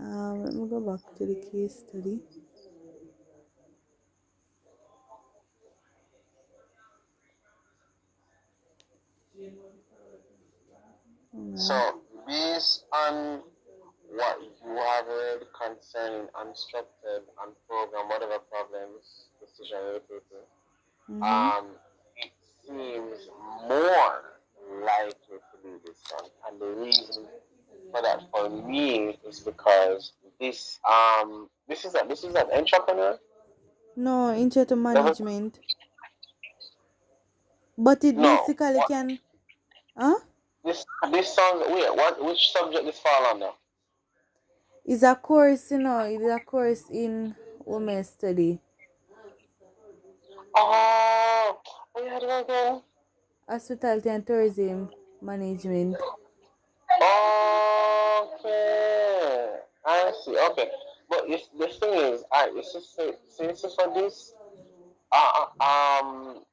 Let me go back to the case study. Alright. So, based on what you have read concerning unstructured, unprogrammed, whatever problems, decision related, Mm-hmm. um, it seems more likely to be this one. And the reason for that for me is because this is an entrepreneur No, intro to level. management. But it No, basically what can, huh? this sounds weird. What which subject this fall under? It's a course, it's a course in women's study. Oh, what you had again? Hospitality and tourism management. Okay, I see. Okay, but the thing is, it's just since for this, uh, uh, um,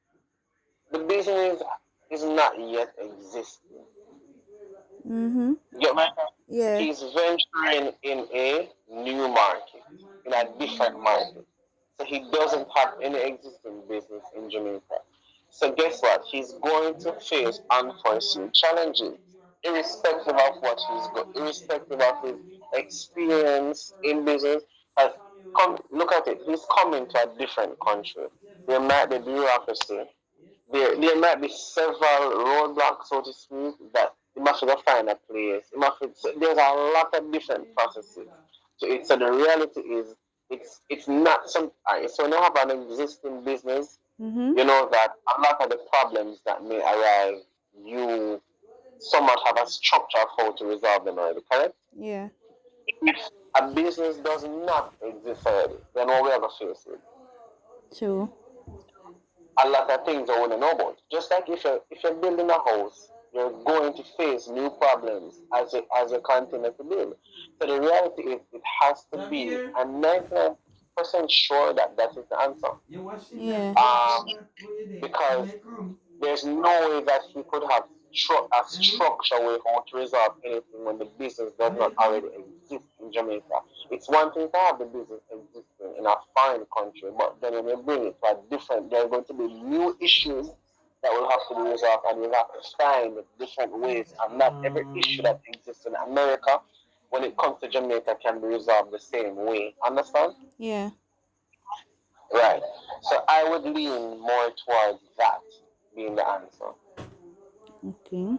the business is not yet existing. Mm-hmm. You get my point? Yeah. He's venturing in a new market, in a different market. So he doesn't have any existing business in Jamaica. So guess what? He's going to face unforeseen challenges, irrespective of what irrespective of his experience in business. Has look at it. He's coming to a different country. There might be bureaucracy. There might be several roadblocks, so to speak, that you must have to find a place. So there's a lot of different processes. So the reality is it's not some. So when you have an existing business, Mm-hmm. you know that a lot of the problems that may arise, you somewhat have a structure of how to resolve them already. Correct? Yeah. If a business does not exist already, then what we ever face with True. a lot of things I want to know about. Just like if you're building a house, you're going to face new problems as you continue to build. So the reality is, it has to be. I'm 99% sure that that is the answer. Yeah. Um, because there's no way that he could have a structure way how to resolve anything when the business does not already exist in Jamaica. It's one thing to have the business existing in a foreign country, but then when you bring it to a different, there are going to be new issues that will have to be resolved, and you have to find different ways. And not every issue that exists in America, when it comes to Jamaica, can be resolved the same way. Understand? Yeah. Right. So I would lean more towards that being the answer. Okay.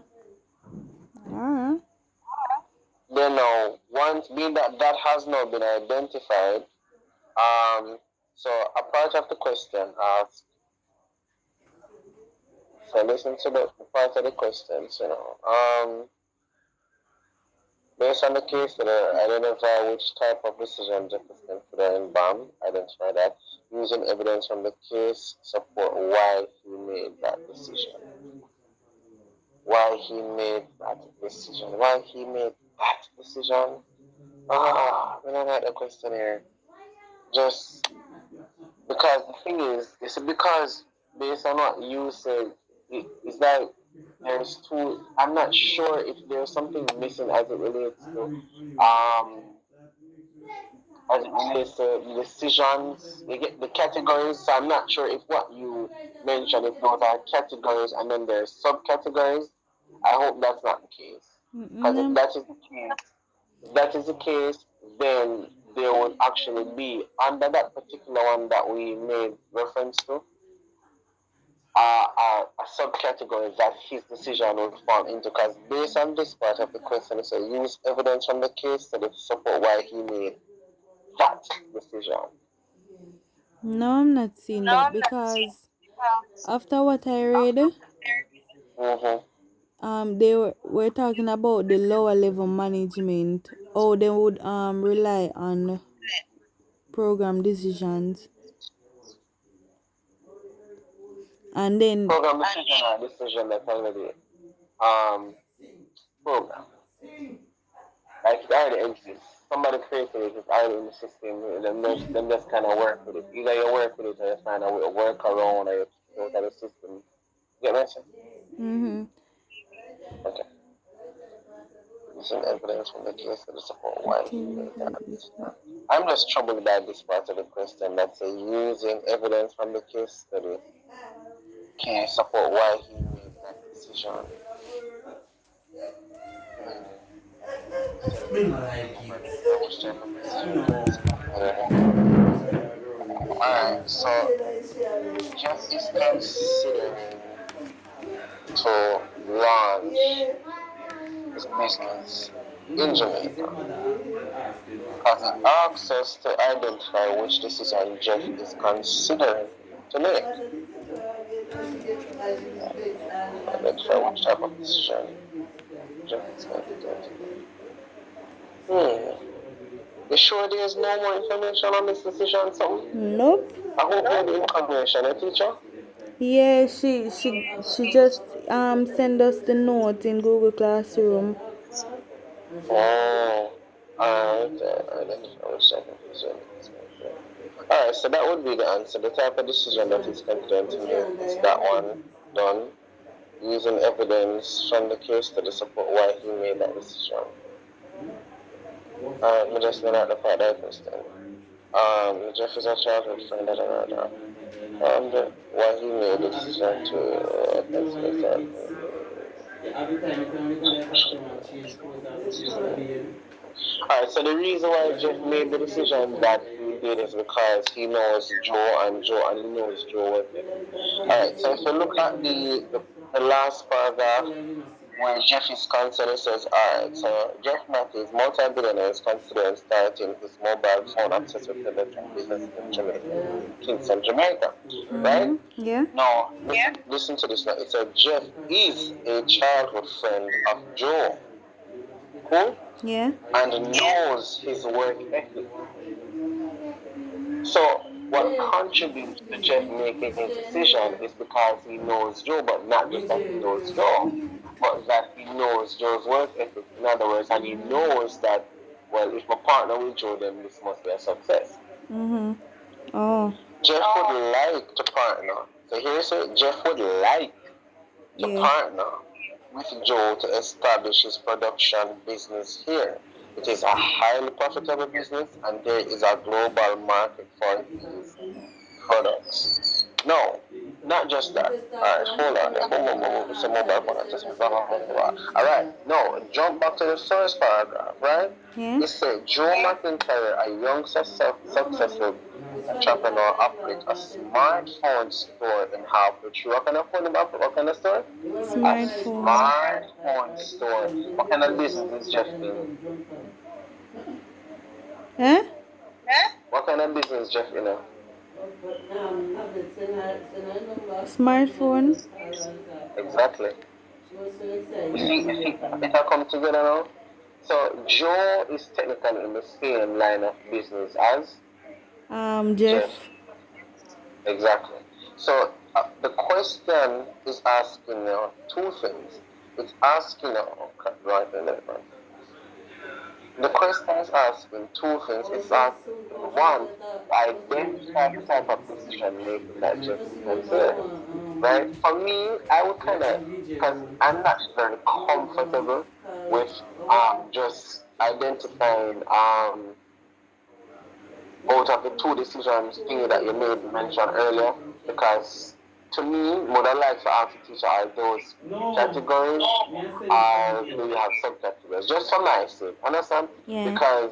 Alright. Then now, once being that has now been identified, um, so a part of the question asks, so listen to the part of the questions, based on the case that identify which type of decision Jefferson consider in BAM, identify that, using evidence from the case, support why he made that decision. Why he made that decision. Why he made that decision. We don't like the question here. Just because the thing is, it's because based on what you said, it's like there's two. I'm not sure if there's something missing as it relates to um as it relates to decisions. They get the categories. So I'm not sure if what you mentioned, if those are categories and then there's subcategories. I hope that's not the case. Because if Mm-mm. that is the case, if that is the case, then there would actually be under that particular one that we made reference to, a subcategory that his decision would fall into. Because based on this part of the question, it says use evidence from the case study to support why he made that decision. No, I'm not seeing that because after what I read, Mm-hmm. they were talking about the lower level management. Oh, they would rely on program decisions, and then Program decision or decision that's already um program. Like it already exists. Somebody created it, it's already in the system. Then just kind of work with it. Either you work with it or you find a way to work around or you kick out of the system. You get what I'm saying? mm-hmm. Okay. Using evidence from the case to support why he made that Okay. decision. I'm just troubled by this part of the question that say using evidence from the case study can support why he made that decision. Hmm. So the reason why Jeff identified which type of decision that is considered. Alright, so Jeff is considering to launch his business in Jamaica because it asks us to identify which decision Jeff is considering to make. Identify which type of decision Jeff is considering to make. Hmm. You sure there's no more information on this decision, something? Nope. I hope you have the information, teacher. Yeah, she just send us the note in Google Classroom. Oh, alright. Identify which type of decision is considered. Alright, so that would be the answer. The type of decision that he's considering to make is that one done using evidence from the case to support why he made that decision. Alright, me just gonna the part that question. Jeff is a childhood friend, da da da da. Why he made the decision to consider that. Alright, so the reason why Jeff made the decision that he did is because he knows Joe and he knows Joe work ethic. Alright, so if you look at the last paragraph where Jeff is concerned, it says, alright, so Jeff Matthews, multi-billionaire, is considering starting his mobile phone accessory production business in Jamaica, in Kingston, Jamaica. Right? Yeah. Now, listen to this now. It said Jeff is a childhood friend of Joe. Cool? Yeah. And knows his work ethic. So, what contributes to Jeff making his decision is because he knows Joe, but not just that he knows Joe, but that he knows Joe's work ethic. In other words, and he knows that, well, if I partner with Joe, then this must be a success. Mhm. Oh. Jeff would like to partner. So here's it. Jeff would like to Yeah. partner with Joe to establish his production business here. It is a highly profitable business and there is a global market for his products. No, not just that. Alright, hold on. It's a mobile phone. Alright, no, jump back to the first paragraph, right? Yeah. It said Joe McIntyre, a young successful entrepreneur, operates a smartphone store in Hartford. What kind of phone? What kind of store? A Smartphone. smartphone store. What kind of business is Jeff in? Huh? What kind of business Jeff in? Smartphone. Exactly. You see, it all come together now. So Joe is technically in the same line of business as Jeff. Jeff. Exactly. So the question is asking you two things. It's asking you, okay, right, the question is asking two things. It's asking one, identify the type of decision making that Jeff is considering. Right? For me, I would kind of, because I'm not very comfortable with just identifying out of the two decisions thing that you made mention earlier, because to me, would I like to ask the teacher, are those categories or do you have subcategories? Just for my sake, understand? Yeah. Because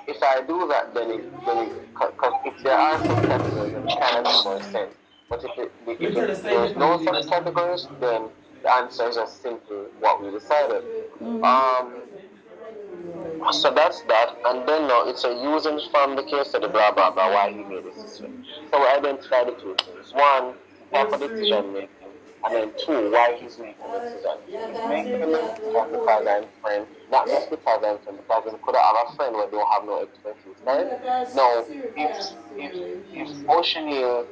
if I do that, cause if there are subcategories, then it kind of makes more sense. But there's no subcategories, then the answer is just simply what we decided. Um, so that's that, and then now it's a using from the case study, blah blah blah, why he made this decision. So we identify the two things. One, the type of decision making, and then two, why he's making the decision. He's making the decision because I'm friend, not just because I'm friend, because he could have a friend where they don't have no expertise, right? Now, if if Ocean know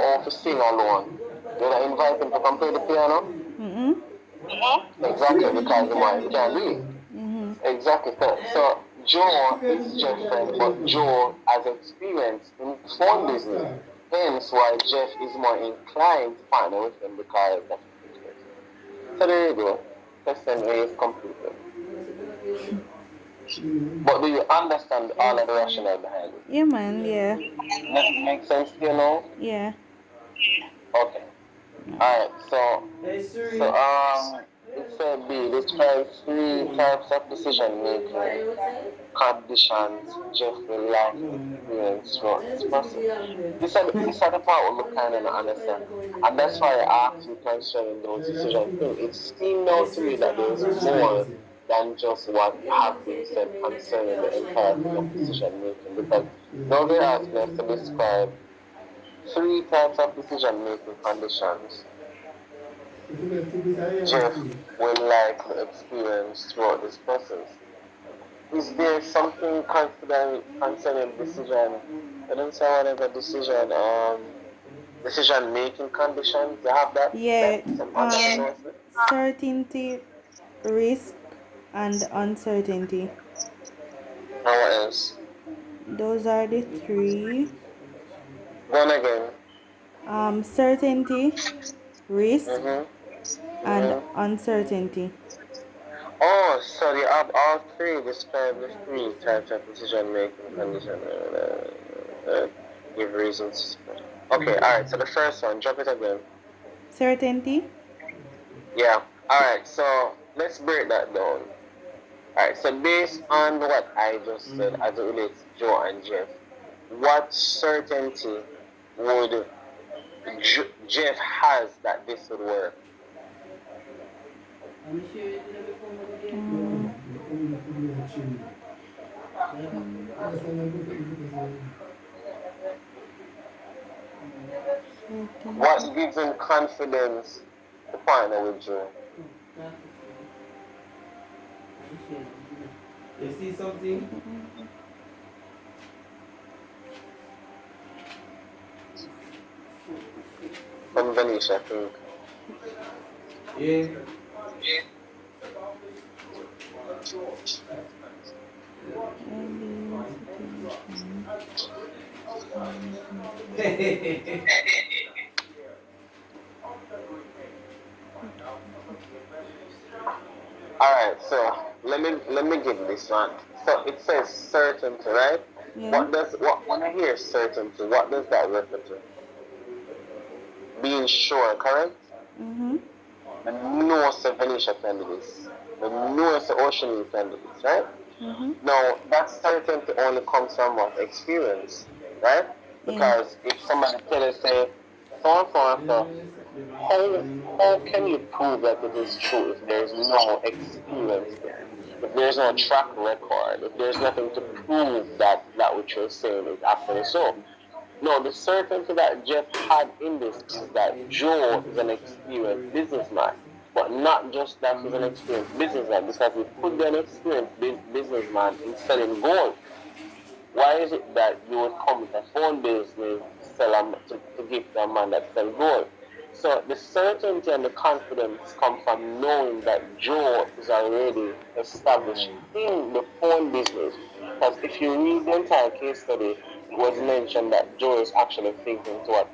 how to sing alone, you're not invite him to come play the piano? Mm-mm. Exactly, because the man can do it. Mm-hmm. Exactly. So Joe is Jeff friend, but Joe has experience in phone business. Hence why Jeff is more inclined to partner with him because of his expertise. So there you go. question A is completed. But do you understand all of the rationale behind it? Yeah, man. Yeah. Make sense to you now? Yeah. Okay. Alright, so it said B, describe three types of decision making conditions Jeff will likely experience throughout this process. This are the part where I kind of not understand. And that's why I asked you concerning those decision things. It seemed now to me that there's more than just what have been said concerning the entire thing of decision making. Because now they're asking us to describe three types of decision making conditions Jeff will likely experience throughout this process. Is there something concerning decision? I don't say whatever decision making conditions. You have that Yeah. some other notes. Certainty, risk, and uncertainty. And what else? Those are the three. One again. Certainty, risk, Mhm. and Mhm. uncertainty. Oh, so you have all three. Describe the three types of decision making condition. Give reasons. Okay. All right. So the first one. Drop it again. Certainty. Yeah. All right. So let's break that down. Alright, so based on what I just said as it relates to Joe and Jeff, what certainty would Jeff has that this would work? Mm, certainty. What gives him confidence to partner with Joe? From Venetia, I think. Early situation. Alright, so let me give this one. So it says certainty, right? Yeah. What when I hear certainty, what does that refer to? Being sure, correct? Mhm. The newest Venetia can do this. The newest Ocean can do this, right? Mhm. Now, that certainty only comes from what? Experience, right? Yeah. Because if somebody tell you, say, so and so and so, how can you prove that it is true if there is no experience there? If there's no track record, if there's nothing to prove that which you're saying is actually so. No, the certainty that Jeff had in this is that Joe is an experienced businessman. But not just that he's an experienced businessman, because he could be an experienced businessman in selling gold. Why is it that you would come with a phone business to give to a man that sells gold? So the certainty and the confidence come from knowing that Joe is already established in the phone business. Because if you read the entire case study, it was mentioned that Joe is actually thinking to what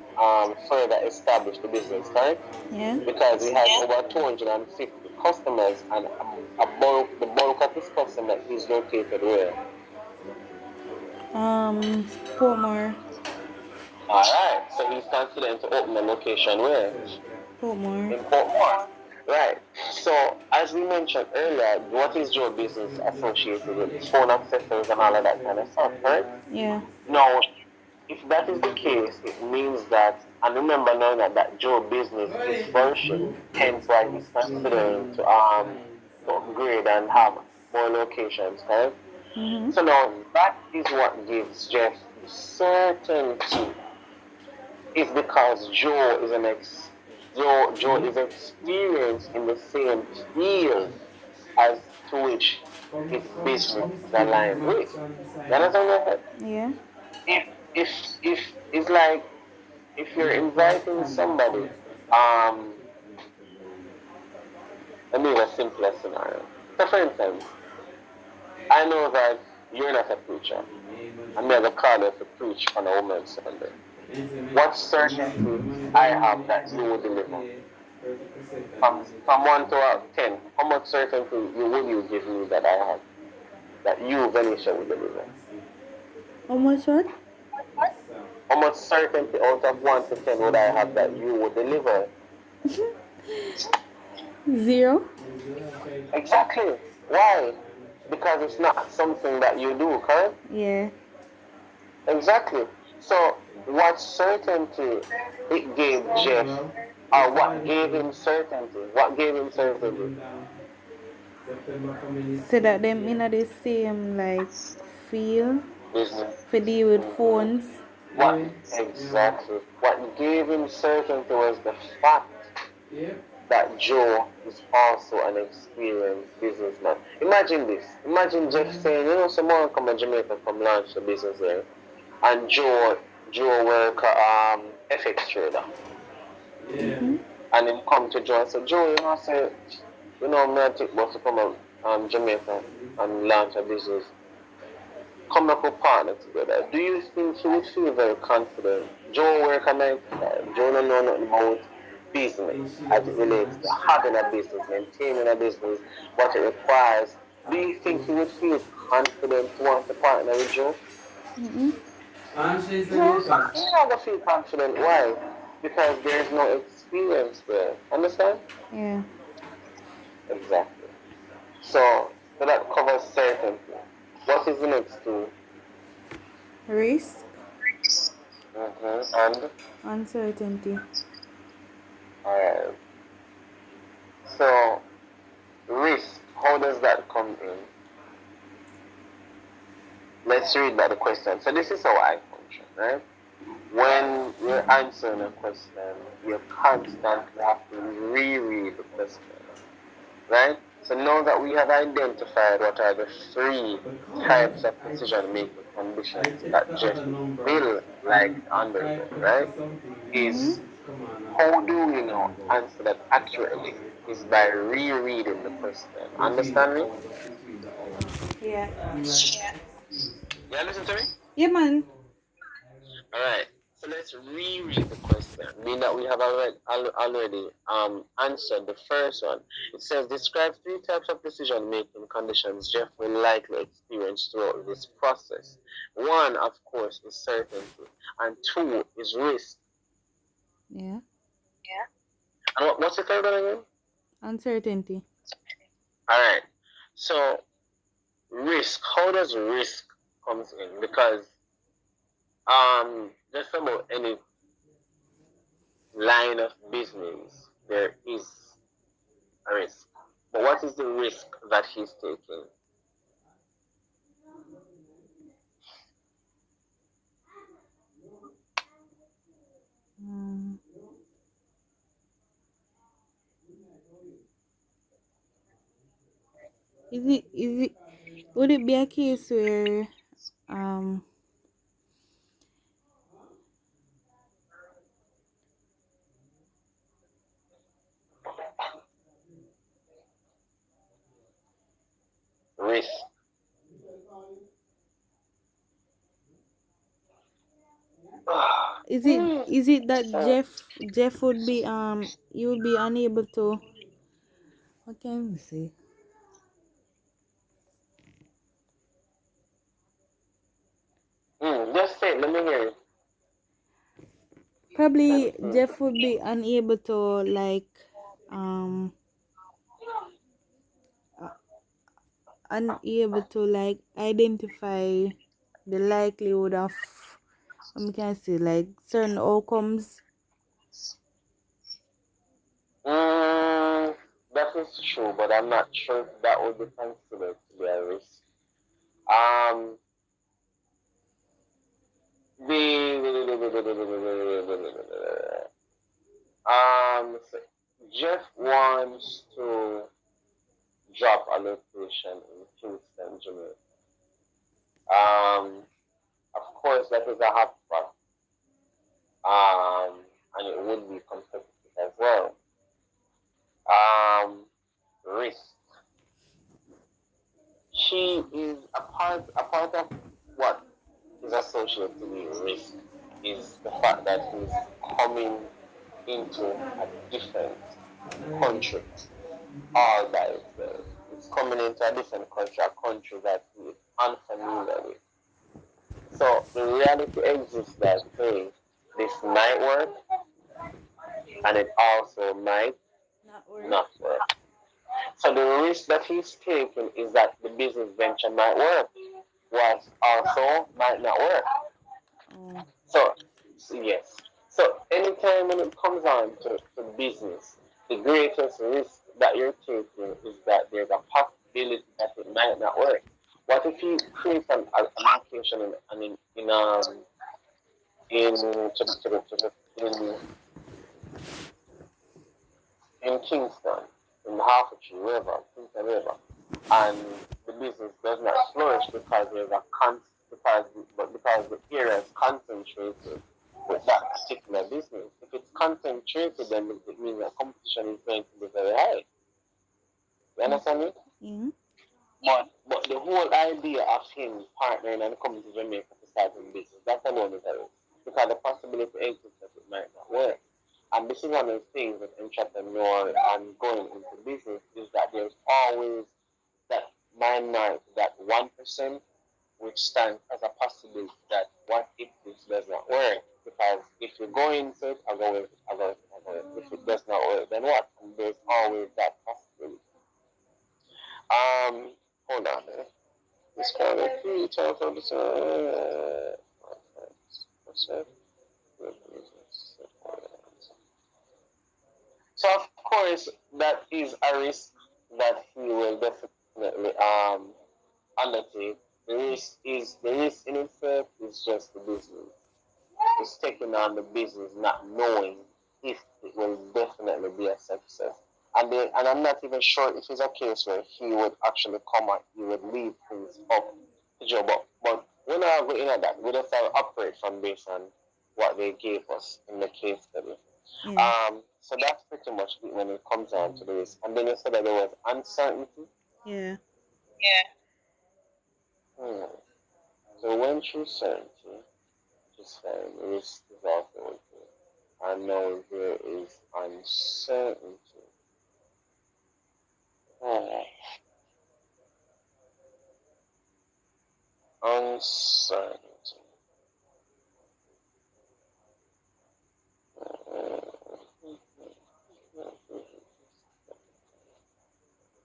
further establish the business, correct? Yeah. Because he has over 250 customers, and the bulk of his customers is located where? Portmore. Alright, so he's considering to open a location where? Portmore. In Portmore. Right. So, as we mentioned earlier, what is your business associated with? Phone accessories and all of that kind of stuff, right? Yeah. Now, if that is the case, it means that, and remember now that Joe business is flourishing, hence why he's considering to upgrade and have more locations, right? Mhm. So now that is what gives Jeff certainty is because Joe is experienced in the same field as to which his business is aligned with. You understand what I said? Yeah. If if if it's like if you're inviting somebody, let me give a simpler scenario. So for instance, I know that you're not a preacher. I'm never called you to preach on a Women's Sunday. What certainty I have that you will deliver? From 1 to 10, how much certainty would you give me that I have that you, Venetia, will deliver? How much what? How much certainty out of 1 to 10 would I have that you would deliver? Zero. Exactly. Why? Because it's not something that you do, correct? Yeah. Exactly. So, what certainty it gave Jeff, or what gave him certainty? What gave him certainty? So that them in the same like field Business. for deal with Hmm. phones. What exactly? What gave him certainty was the fact that Joe is also an experienced businessman. Imagine this. Imagine Jeff saying, someone come to Jamaica, come launch the business there, and Joe work FX trader, Mm-hmm. and him come to Joe and say, Joe, say, me I take bus to come Jamaica and launch a business. Come up with partner together. Do you think he would feel very confident? Joe work a 9 to 5. Joe don't know nothing about business as it relates to having a business, maintaining a business, what it requires. Do you think he would feel confident to want to partner with Joe? Mm-mm. No, he's not gonna feel confident. Why? Because there is no experience there. Understand? Yeah. Exactly. So that covers certainty. What is the next two? Risk, And uncertainty. alright. So risk, how does that come in? Let's read that the question. So this is how I function, right? When you're answering a question, you constantly have to reread the question, right? So now that we have identified what are the three types of decision-making conditions that Jeff will like to undergo, right? Mm-hmm. Is how do we know answer that accurately? Is by rereading the question. Understand me? Yeah. Yeah, listen to me. Yeah, man. All right. So let's reread the question. Being that we have already answered the first one. It says describe three types of decision making conditions Jeff will likely experience throughout this process. One, of course, is certainty, and two is risk. Yeah. And what's the third one again? Uncertainty. All right. So risk. How does risk comes in? Because just about any line of business, there is a risk. But what is the risk that he's taking? Um, is it would it be a case where um Risk. is it that So, Jeff would be you would be unable to, what can we say, just say it. Let me hear it. Let me probably see. Jeff would be unable to like um uh, unable to like identify the likelihood of, what can I say, like certain outcomes. Mm, that is true, but I'm not sure if that would be considered to be a risk. Um, so Jeff wants to drop a location in Kingston, Jamaica. Of course, that is a hot spot, and it would be competitive as well. Um, risk. She is a part of what is associated with risk is the fact that he's coming into a different country all by itself. It's coming into a different country, a country that he is unfamiliar with. So the reality exists that hey, this might work and it also might Not work. not work. So the risk that he's taking is that the business venture might work, what also might not work. Oh. So, yes. So anytime when it comes on to business, the greatest risk that you're taking is that there's a possibility that it might not work. What if you create an application in in Kingston, in the Hertfordshire River, Kingston River, and the business does not flourish because there's a because the area is concentrated with that particular business. If it's concentrated, then it means that competition is going to be very high. You Mm. understand me? Yeah. But the whole idea of him partnering and coming to Jamaica to start a business, that's alone is a risk. Because the possibility exists that it might not work. And this is one of the things with entrepreneur and going into business is that there's always that minority, that 1%, which stands as a possibility that what if this does not work? Because if you go into it, I'll go with it, I'll go with it, I'll go with it. If it does not work, then what? And there's always that possibility. Um, hold on there. This kind of three times on the so of course that is a risk that he will definitely undertake. The risk in itself is just the business. It's taking on the business, not knowing if it will definitely be a success. And I'm not even sure if it's a case where he would actually come and he would leave things up to Joe. But we're not going into that. We just have to operate from based on what they gave us in the case study. Yeah. So that's pretty much it when it comes down to this. And then you said that there was uncertainty. Yeah. Hmm. So when through certainty, just fine. Risk is also okay. I know there is uncertainty. Hmm. Uncertainty.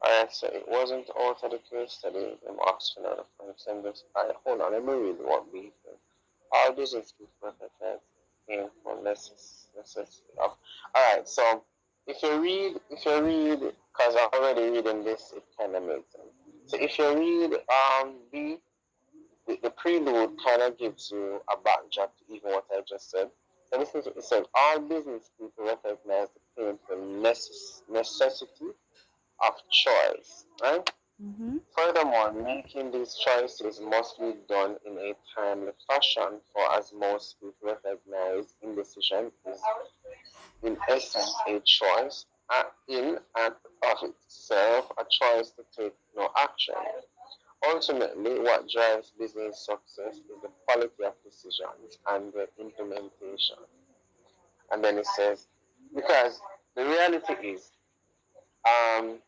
Alright, so it wasn't out of the case study, them Oxford and from Sanders. Alright, hold on, let me read what we said. All business is perfect came from necessity of. Alright, so if you read, because I'm already reading this, it kind of makes sense. So if you read the prelude kind of gives you a backdrop to even what I just said. So this is what it says. All business people recognize the painful necessity of choice, right? Mhm. Furthermore, making these choices must be done in a timely fashion, for as most people recognize, indecision is in essence a choice, in and of itself a choice to take no action. Ultimately, what drives business success is the quality of decisions and the implementation. And then it says, because the reality is, um,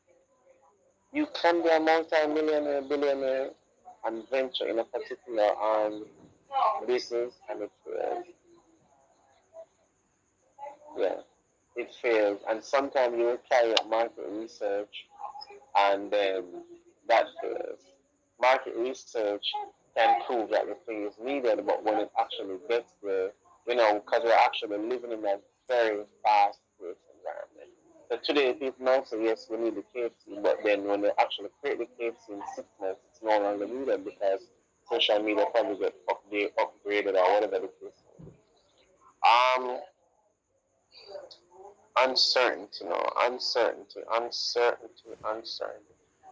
you can be a multi-millionaire, billionaire, and venture in a particular business, and it fails. Yeah, it fails, and sometimes you will carry out market research, and then that fails. Market research can prove that the thing is needed, but when it actually gets there, because we're actually living in a very fast-paced environment. So today, people now say, yes, we need the KFC, but then when they actually create the KFC in 6 months, it's no longer needed because social media probably get upgraded or whatever the case is. Um, uncertainty, no, uncertainty.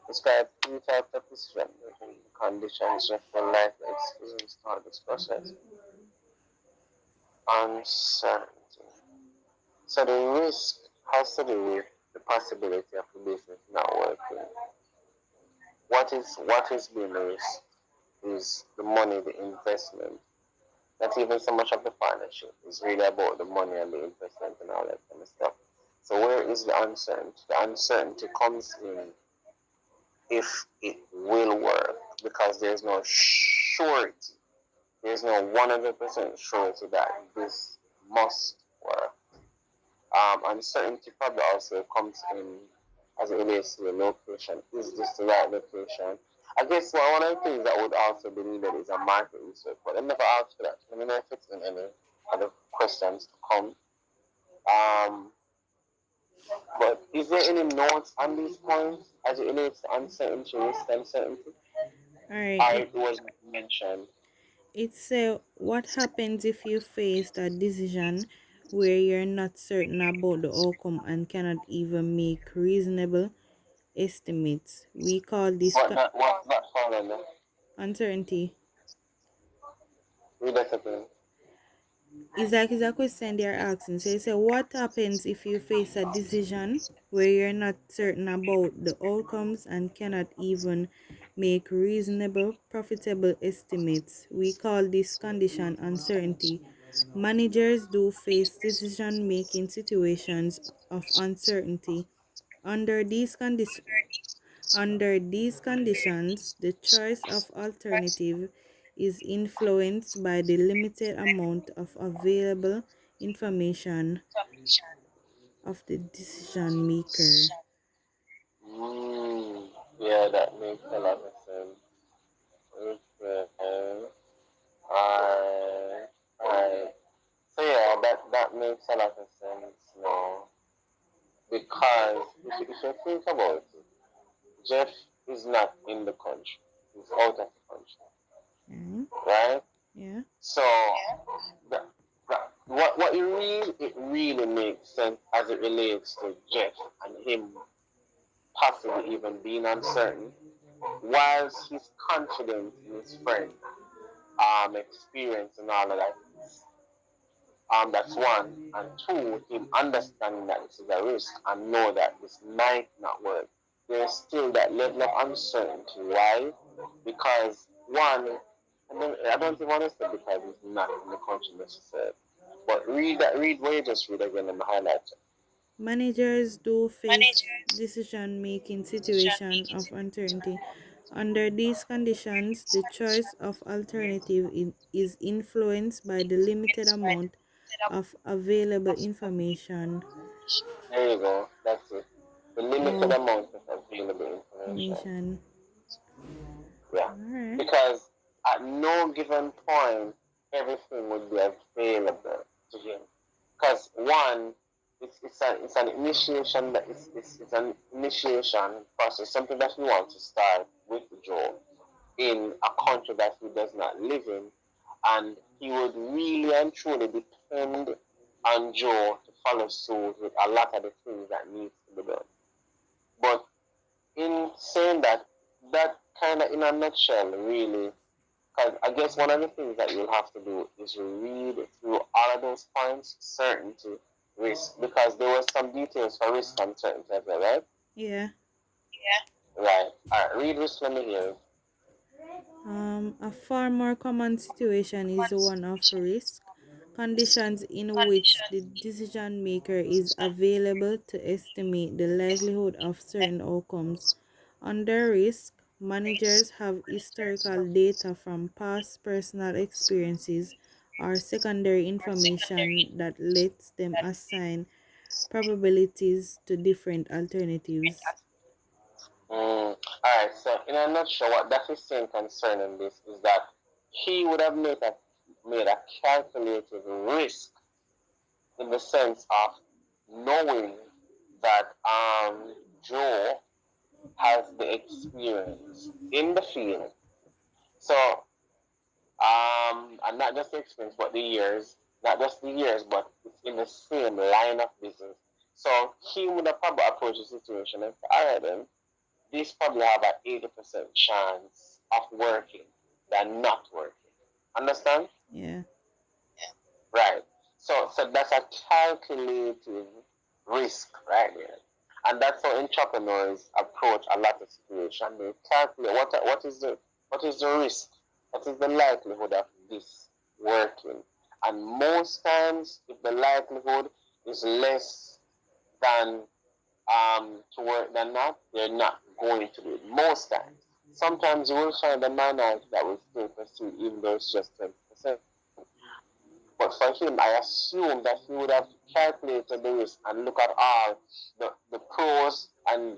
Describe three types of decision making conditions for life experience throughout this process. Uncertainty. So the risk has to do with the possibility of the business not working. What is being risked is the money, the investment. Not even so much of the partnership. It's really about the money and the investment and all that kind of stuff. So where is the uncertainty? The uncertainty comes in if it will work because there's no surety. There's no 100% surety that this must work. Uncertainty probably also comes in as it relates to the location. Is this the right location? I guess one of the things that would also be needed is a market research, but I never asked for that. Let me know if it's in any other questions to come. Um, but is there any notes on these points as it relates to uncertainty, risk, uncertainty? All right. I it was mentioned. It's what happens if you faced a decision where you're not certain about the outcome and cannot even make reasonable estimates. We call this What's that fall under? uncertainty. Read that again. Is a question they're asking. So you say, what happens if you face a decision where you're not certain about the outcomes and cannot even make reasonable, profitable estimates? We call this condition uncertainty. Managers do face decision making situations of uncertainty. Under these conditions, under these conditions, the choice of alternative is influenced by the limited amount of available information of the decision maker. Mm, yeah, that makes a lot of sense. Okay. I, so yeah, that makes a lot of sense now. Because if you think about it, Jeff is not in the country. He's out of the country. Yeah. Right? Yeah. So what you read, it really makes sense as it relates to Jeff and him possibly even being uncertain, whilst he's confident in his friend experience and all of that. That's one. And two, him understanding that this is a risk and know that this might not work. There's still that level of uncertainty. Why? Because one, I don't even want to say because he's not in the country necessarily. But read what you just read again in the highlights. Managers do face decision making situation of uncertainty. Under these conditions, the choice of alternative is influenced by the limited amount of available information. There you go. That's it. The limited Of amount of available information. information. Yeah. All right. Because at no given point, everything would be available to him. Because one, it's an initiation that it's an initiation process, something that he wants to start with Joe in a country that he does not live in, and he would really and truly depend on Joe to follow suit with a lot of the things that needs to be done. But in saying that, that kind of in a nutshell, really, because I guess one of the things that you'll have to do is read through all of those points, certainty, risk, because there were some details for risk and certainty as well, right? Yeah. Right. All right. Read risk. Let me hear it. A far more common situation is the one of risk, conditions in which the decision maker is available to estimate the likelihood of certain outcomes. Under risk, managers have historical data from past personal experiences or secondary information that lets them assign probabilities to different alternatives. All right. So, in a nutshell, what that is saying concerning this is that he would have made a calculated risk in the sense of knowing that Joe has the experience in the field. So, and not just the experience, but the years, not just the years, but it's in the same line of business. So he would have probably approached the situation and said, all right then, this probably have an 80% chance of working than not working. Understand? Yeah. Right. So that's a calculated risk right there. And that's how entrepreneurs approach a lot of situations. They calculate what is the risk? What is the likelihood of this working? And most times if the likelihood is less than to work than not, they're not going to do it most times. Sometimes you will find a minority that will still pursue even though it's just 20%. But for him, I assume that he would have calculated the risk and look at all the pros and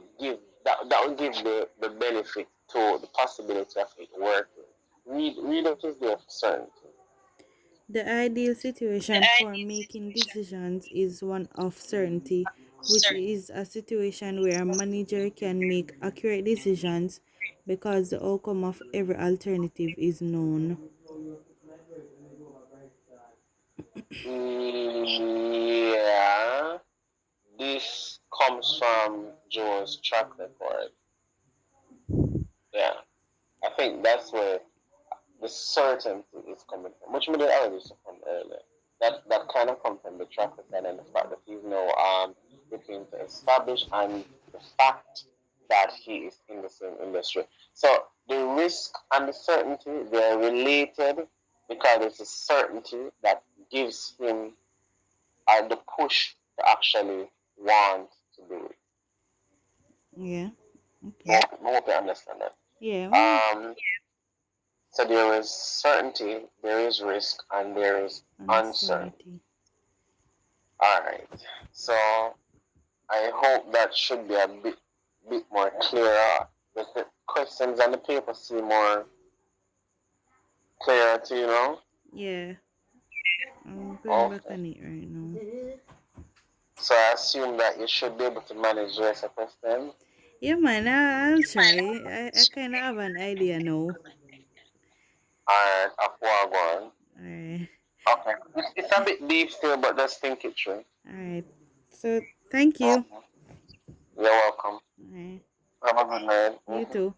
that will give the benefit to the possibility of it working. Read what is there for certainty. The ideal situation for making decisions is one of certainty, which is a situation where a manager can make accurate decisions because the outcome of every alternative is known. Yeah, this comes from Joe's track record. Yeah, I think that's where the certainty is coming from, which made it already from earlier. That kind of comes from the track record and the fact that he's now looking to establish and the fact that he is in the same industry. So the risk and the certainty they're related because it's a certainty that gives him the push to actually want to do it. Yeah. Okay. I hope you understand that. Yeah. Um, so there is certainty, there is risk, and there is uncertainty. Uncertainty. All right. So I hope that should be a bit more clearer. The questions on the paper seem more clearer to you know. Yeah. I'm going back Okay. on it right now. So I assume that you should be able to manage the rest of the question. Yeah, man. I'll try. I kind of have an idea now. All right. Aqua Alright. Okay. It's a bit deep still, but just think it through. Alright. So, thank you. Okay. You're welcome. Alright. Have a good night. You Mhm. too.